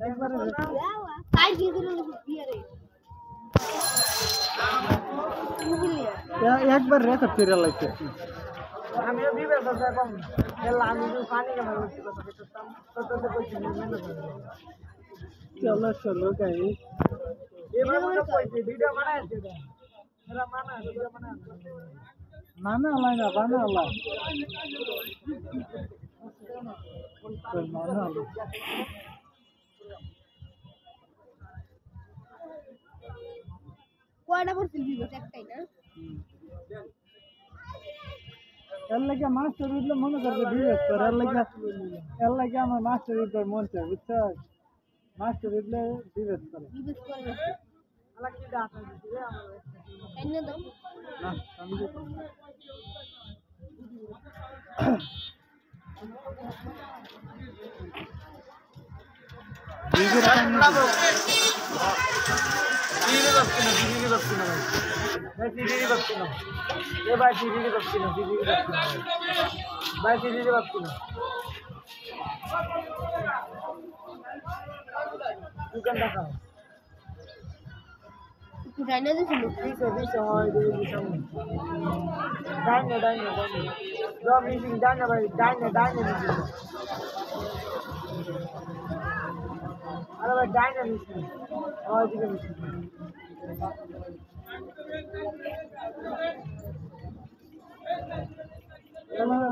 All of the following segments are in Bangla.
একবারে একবার রেকর্ড করে লাগছে আমিও বিবেক কম আমি পানি কেমন চলো চলো গাই ভিডিও বানাইছে মানা আলাই না বানা আলাই মানা আলাই কয়টা পড়ছিল বিবেক একটাই না এর লাগে মাস্টার উঠলে মনে করবে বিবেক তোর এর লাগে আমার মাস্টার উঠবার মন চায় বুঝছো মাস্টার উঠলে বিবেক করে বিবেক করে আলা কি ডাটা দিছে এনে দাও না আমি দেখি জানা দিছিল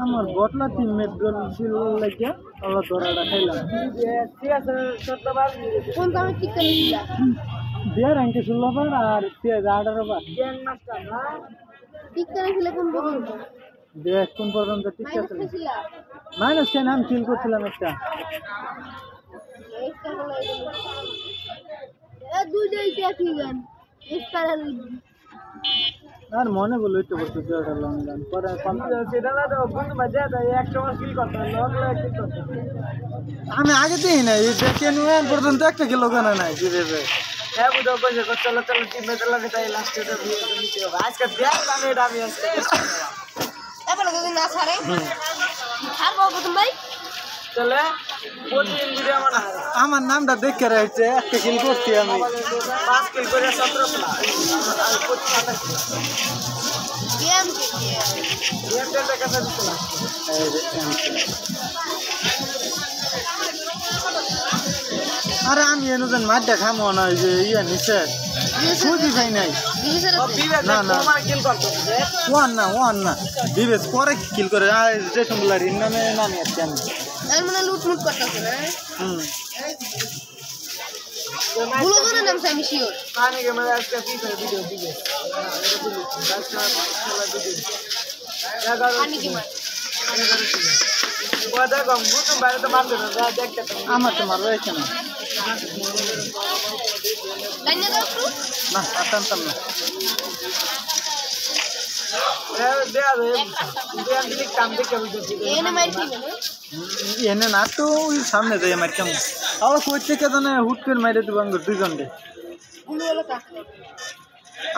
আমার বটলা টিমমেট ছিল লাগে আল্লাহ ধরাটা খাইলাম কোন কারণে ঠিক করে দিলা দেড় আঙ্কে 16 বার আর 18 বার ঠিক করে দিলে কোন পর্যন্ত দেখ কোন পর্যন্ত ঠিক মাইনাস আছে কইছিলা মাইনাস কেন আমি ফিল করছিলাম একটা একটা বলে এ দুইটাই দেখি গান একটা আর মনে বলো একটু বলতে দেড়টা লং গান পরে আমি আগে দিই না এই দেখে নিয়ে পর্যন্ত একটা কিলো গানা নাই জিরে চলো চলো টিমে চলো লাস্টে আজকে দেখ আমি এটা আমি আজকে এবারে যদি না ছাড়ে আর বাবু তুমি ভাই চলে প্রতিদিন ভিডিও বানা আমার নামটা দেখে রয়েছে একটা কিল করছি আমি 5 কিল করে 17 প্লাস আর 25 গেম গেম খেলতে কাছে দিছিলাম আরে আমি এনজন মাঠটা খামো না ওই যে ইয়া নিচে সুজি ভাই নাই না না ওয়ান না বিবেশ পরে কিল করে আর যে সম্বলার নামে নামে আসছে আমি আর মানে লুটমুট করতেছে না ভুলো করে নাম আমি শিওর পানি কে মানে আজকে ফিচার ভিডিও দিবে পানি কি মার ওটা কম বুঝুন বাইরে তো মারবে না দেখতে আমার তো মারবে কেন লাইনে দাও একটু না আতাম না এনে মার দিবে না এনে না তো ওই সামনে যাই আমার কেমন আবার কই থেকে জানে হুট করে মাইরে দিব আঙ্গুর 2 ঘন্টা গুলো হলো কাছে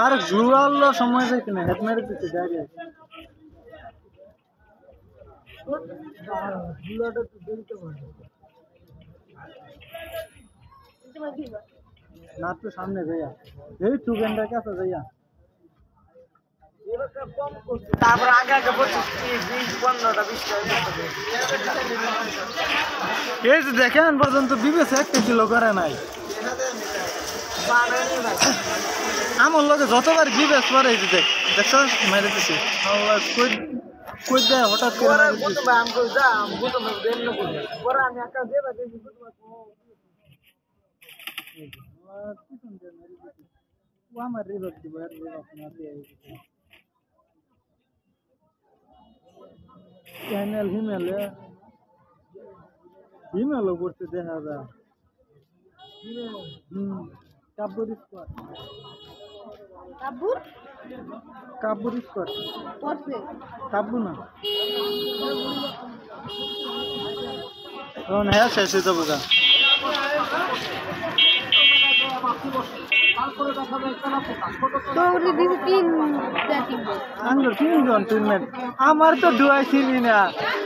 আর গ্লুয়াল সময় যাইতে না হেড মেরে দিতে যাই গুলোটা তো দেখতে পারে তোমার দিবা না তো সামনে যাইয়া এই 2 ঘন্টা কাছে যাইয়া তারপর আগে আগে 25-15টা 20টা এই যে দেখেন পর্যন্ত বিবেচ 1 কিলো করে নাই আমার লগে যতবার বিবেচ করে এই যে দেখছো মেরে দিছি আল্লাহ কই দেয় হঠাৎ করে আমি যা আমি দেন না পরে আমি একটা দেবা দেখি আমার রিভার দিব আর রিভার না দিয়ে চ্যানেল হিমেল করতে দেখা যায় কাব্বুর স্কোয়াড কাব্বুর স্কোয়াড পড়ছে কাব্বু না তখন হ্যাঁ শেষ হয়ে যাবো গা তিনজন টিমমেট আমার তো ডুয়াই চিনি না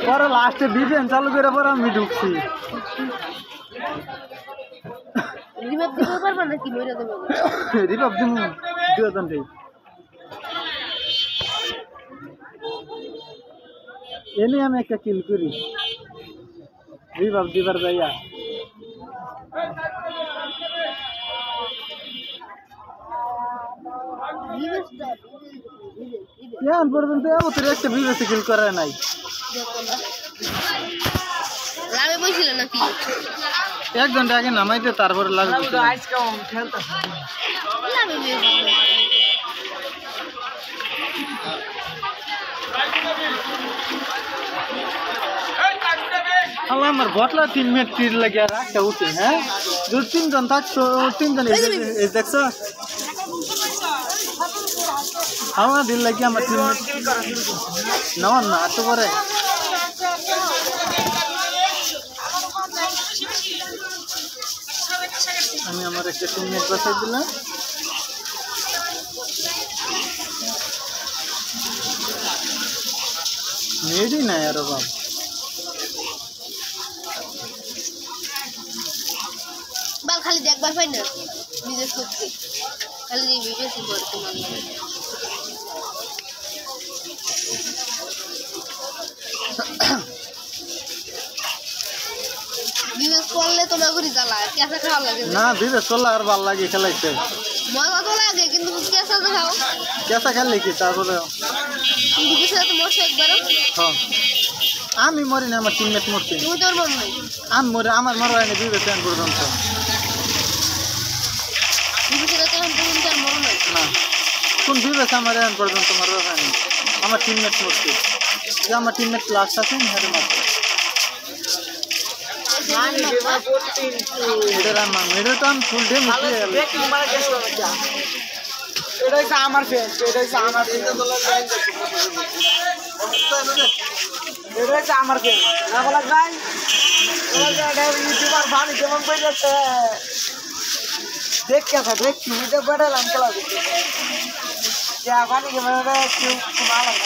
পরে লাস্টে বিপিএন চালু করে পরে আমি ঢুকছি রিভাব দিন দুজন এনে আমি একটা কিল করি রিভাব দিবার যাইয়া এখন পর্যন্ত এবছর একটা বিবেসে কিল করে নাই এক ঘন্টা আগে নামাইতে তারপরে লাগবে আমার বটলা টিমমেট তীর লাগিয়ে রাখতে উঠে হ্যাঁ দু তিনজন থাকছো তিনজন দেখছো আমার দিল লাগি আমার টিমমেট নেওয়ার না এত করে আমি আমার একটা টিমমেট বসাই দিলাম নেডই নাই আর বাবা বাল খালি দেখবার পাই না বিজনেস করতে খালি বিজনেসই করতে মন বিজনেস করলে তোমার ঘুরি জ্বালা কেসা খাওয়া লাগে না বিজনেস করলে আর ভালো লাগে খেলাইতে মজা তো লাগে কিন্তু কেসা তো খাও কেসা খেললে কি তারপরে কিন্তু কিছু তো মরছে একবারও হ্যাঁ আমি মরি না আমার টিমমেট মরছে তুমি তোর মন নাই আমি মরে আমার মরা হয়নি বিজনেস পর্যন্ত বিজনেস তো আমি তোর মন নাই না কোন বিজনেস আমার এখন পর্যন্ত মরা হয়নি আমার টিমমেট মরছে যে আমার টিমমেট লাস্ট আছে হেরে মারছে এটা রান মান এটা তো আমি ফুল ডে মিশে গেল এটা হচ্ছে আমার ফ্রেন্ড এটা হচ্ছে আমার এটা হচ্ছে আমার ফ্রেন্ড না বলা যায় ইউটিউবার ভালো যেমন করে যাচ্ছে দেখ কে থাকে দেখ ভিডিও বেড়ালাম খেলা করতে क्या पानी के मेरे क्यों कमाल है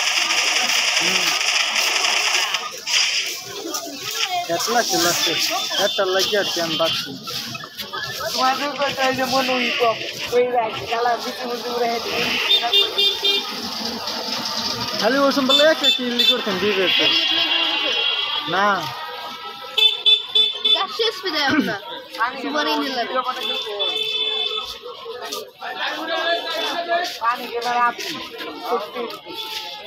এতলা খেলাছে এটা লাগিয়ে কেন বাকি তোমাদের তো চাই যে মন উই কম ওই রাখি খেলা বিচি বুঝি উড়ে হেঁটে খালি ওসম বলে একটা কিল করতেন দিবে না শেষ পেয়ে আমরা সুপারই নিলাম पानी के मेरे आप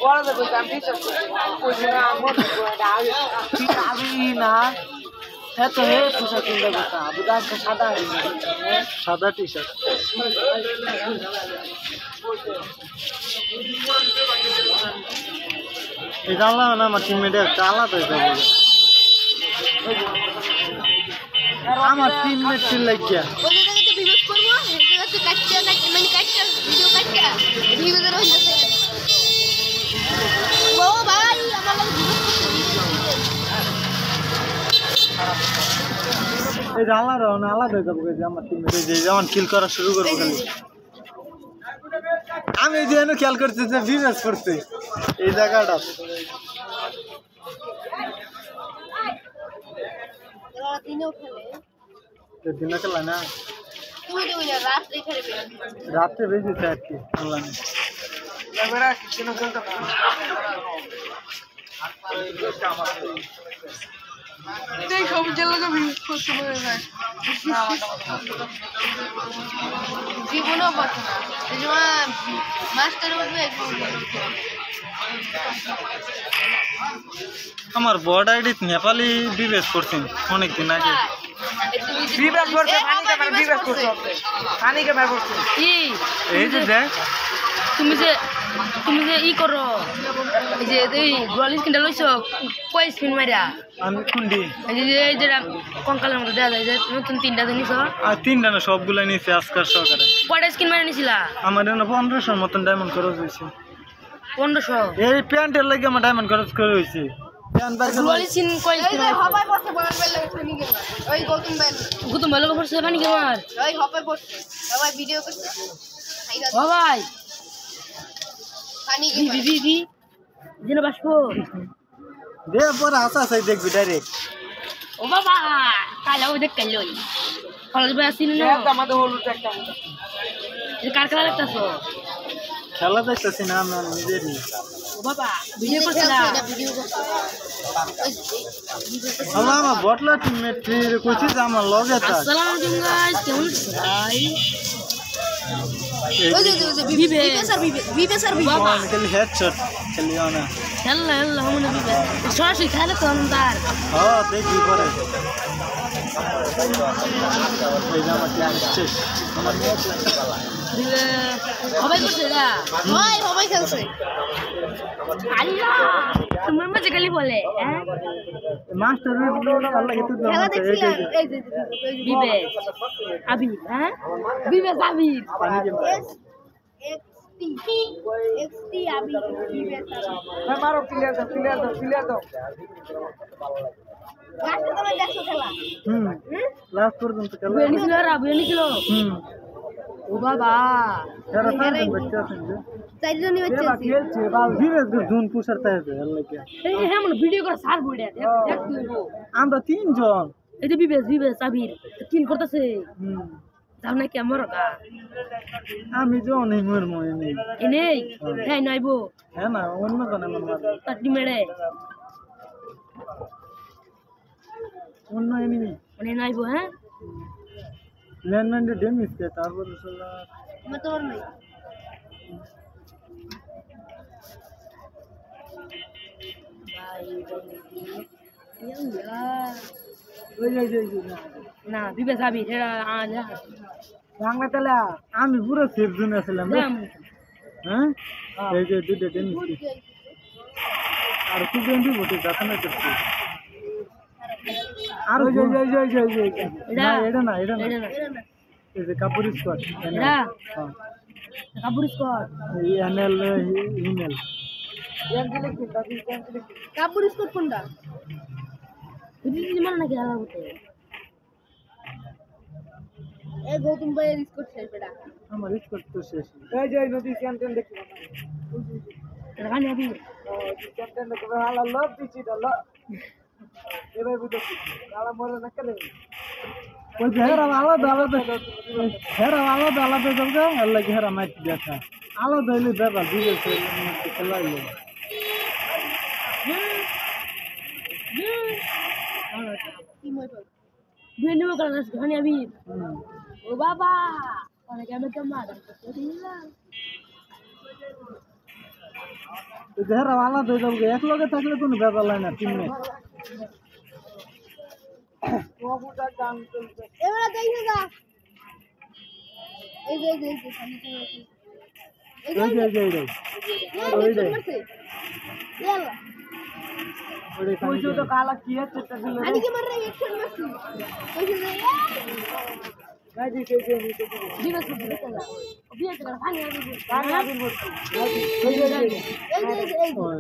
बोला तो कुछ हम भी सकते कुछ ना मत अभी ना है तो है पूछा तुम लोग का अभी दांत का सादा है সাদা টি শার্ট এই জানলাম না আমার টিমমেট একটা আলাদা যাবে আমার টিমমেট ছিল লাগিয়া ওই জায়গাতে ভিডিও করব এই জায়গাতে কাটতে মানে কাটতে ভিডিও কাটতে ভিডিও এর হয়ে যাচ্ছে ও ভাই আমার লাগে ভিডিও করতে এই জানলার না আলাদা যাবে যে আমার টিমমেট যে যেমন কিল করা শুরু করব খালি আমি এই যেন খেয়াল করতে যে বিজনেস করতে এই জায়গাটা দিনেও খেলে দিনে খেলা না তুমি তো বলে রাতে খেলবে রাতে বেশি চাই কি অনলাইনে मेरा कितना खेलता देखो मुझे लगा भी खुश हो गया জীবনও পাচ্ছ না এই যে মাস্টার বলবে আমার বড় আইডি নেপালি বিবেস করছেন অনেকদিন আগে विवेक करते पानी के मेरे विवेक करते पानी के मेरे करते কি এই যে দেখ তুমি যে ই করো এই যে এই গোয়াল স্কিনটা লইছো কয় স্পিন মারিয়া আমি কুন্ডি এই যে কঙ্কালের মতো দেওয়া যায় যে নতুন 3টা জিনিস আর তিনটা না সবগুলো নিয়েছি আজকাল সহকারে কয়টা স্কিন মারি নিছিলা আমার এনে 1500 মতন ডায়মন্ড খরচ হয়েছে 1500 এই প্যান্টের লাগে আমার ডায়মন্ড খরচ করে হয়েছে ইয়ান বাইর গুয়ালি সিন কই এই যে হবাই পড়ছে বয়ান বেল খানি কে মার ওই গৌতম বেল গুতম ভালো করছে পানি কে মার ওই হবাই পড়ছে সবাই ভিডিও করছে ও ভাই খানি কে বি বি বি দিন বাসবো দে পরে আসা আছে দেখবি ডাইরেক্ট ও বাবা কালো দেখ কালো কলেজ বাই আসিন না আমাদের হলুদ একটা এই কার খেলা দেখতাছো খেলা দেখতেছি না আমরা নিজেরই ও বাবা ভিডিও করছ না ভিডিও করছে আমরা আমার বটলা টিমমেট কইছি যে আমার লগে তা আসসালামু আলাইকুম গাইস কেমন আছেন ভাই ওই যে বিবে স্যার বাবা খালি হেডশট খালি না يلا يلا هم نبي সরাসরি খেলে তো আমদার হ্যাঁ দেখবি পরে এই জামা ক্লাস শেষ আমার নিয়ে দিলে সবাই করছে না ভাই হবাই খেলছে আল্লাহ তোমার মজা খালি বলে হ্যাঁ মাস্টার আল্লাহ কিন্তু খেলা দেখছিলাম এই যে বিবেক আবির হ্যাঁ বিবেক আবির পানি কে XT আবি বিবে স্যার মারো প্লেয়ার দাও গাছটা তোমার দেখছো খেলা লাস্ট পর্যন্ত খেলা বিয়ানি ছিল রা বিয়ানি ছিল ও বাবা যারা পাঁচজন বাচ্চা আছেন যে চারজনই হচ্ছে খেলছে বাল ধীরে জুন পুষার তাই আল্লাহ কে এই হ্যাঁ মানে ভিডিও করে সার বইডা দেখ তুই আমরা তিনজন এই যে বিবেক আবির কিল করতেছে যাও না কেমন কা আমি যে অনেক মর মনে নেই এনেই হ্যাঁ নাইবো হ্যাঁ না অন্য জন আমার মার তার টিমেরে অন্য এনিমি মানে নাইবো হ্যাঁ ল্যান্ডম্যান্ডে ড্যামেজ কে তারপর সালা মতর নাই ভাই ওই না বিবেক আবির এরা আলা বাংলা তালা আমি পুরো সেফ জোনে ছিলাম রে। হ্যাঁ এই যে দুটো ড্যামেজ আর কি গেন্ডি বটে যাতে না করছি আর ওই যে না এটা না এই যে কাপুরি স্কোয়াড এটা হ্যাঁ কাপুর স্কোয়াড এই এনএল ইমেল কাপুর স্কোর কোনটা বুঝলি মানে নাকি আলা বলতে এই গৌতম ভাইয়ের স্কোর শেষ বেটা আমার স্কোয়াড তো শেষ এই যে নদী ক্যান্টেন দেখি রানি আবির ক্যান্টেন দেখো আলা লব দিছি দালা এবার বুঝছি আলা মরে না কেন ওই হেরা আলাদা যাবে আল্লাহ কি হেরা মাইট দেখা আলাদা হইলে ব্যাপার দিয়েছে খেলাইলো বিয়ানি করে রানি আবির ও বাবা অনেক আমি কেমন হেরা আলাদা যাবে এক লগে থাকলে কোনো ব্যাপার হয় না টিমে ওগুটা গান চলছে এবারে দেখে যা এই যে কইছো তো কালা কি আছে তা দিল আনি কি মার রে একশন মারছি কইছো যে নাই দিছে যে নি তো দিবস বিয়ে করে রানি আবির গান আবির বলছি এই যে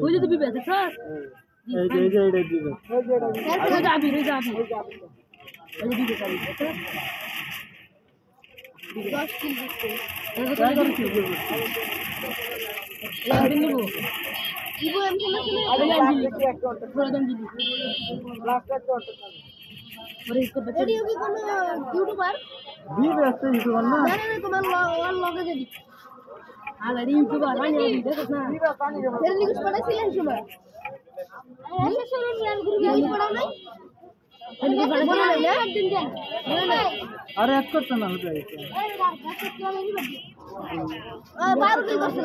ওই যে বিবে দেখছ এই যে দিবে ওই যে আবির ওই যে বিবে আবির দেখছ 10 কিল দিচ্ছে ইবো এম খেলা রেডিও কি কোন ইউটিউবার দিবে আছে ইউটিউবার না না তোমার ওয়াল লগে দিবি আলারি ইউটিউবার রানি আবির দেখছ না এর লিখছ পড়াছিলেন সময় এই সরন রান গ্রুপে লিখছ পড়া নাই মনে নাই না দিন দেন মনে নাই আরে এক করতে না হয়ে যায় বারো কি করছ